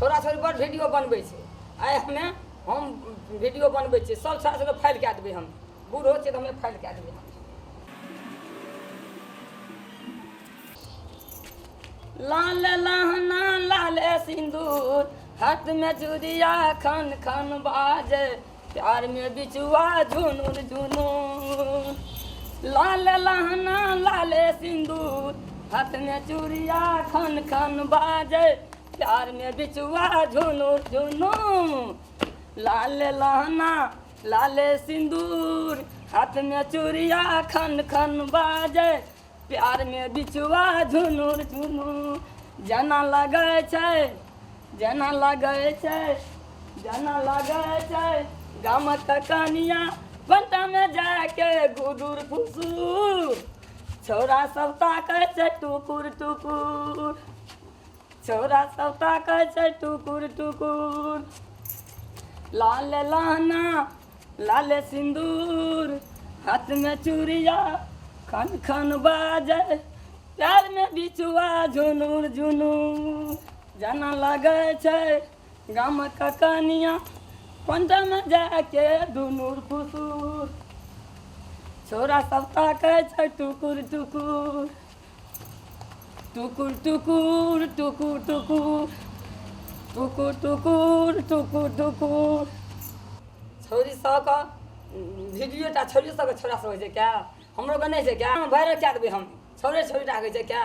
छोरा छोरी बड़ वीडियो बनबै छै। आइ हम वीडियो बनबै छियै, सब छोरा छोरी फाइल कए देबै। हम बूढ़ हो छियै तऽ हमे फाइल कए देबै। लाल लहना लाल सिंदूर, हाथ में चूड़िया खन खन बाजे, प्यार में बिचुआ झुनुर झुनुर। लाल लहना लाल सिंदूर, हाथ में चूड़िया खन खन बाजे, प्यार में बिचुआ झुनुर झुनुर। लाल लहना लाल सिंदूर, हाथ में चूड़िया खन खन बाजे, प्यार में बिचुआ झुनुर झुनुर। जना लगे छै, जना लगे छै, जना लगे छै गामक कनिया, बंटा में जाके गुदुर फुसूर। छोरा सब ताकै छै टुकुर टुकुर, छोरा सब ताकै छै टुकुर टुकुर। लाल लहना लाल सिंदूर, हाथ में चूड़िया खन खन बाजे, प्यार में बिचुआ झुनुर झुनुर। जना लगे छै गामक कनिया, पंटा में जाके दुनुर फुसूर। छोरा सब ताकै छै टुकुर टुकुर, टुकुर टुकुर टुकुर टुकुर, टुकुर टुकुर टुकुर टुकुर। छोरी सबके वीडियो टा छोरी सबके छोरा सब होइ छै क्या? हमरो के नहीं छै क्या? वायरल कए देबै हम। छोरे छोरी टा होइ छै क्या?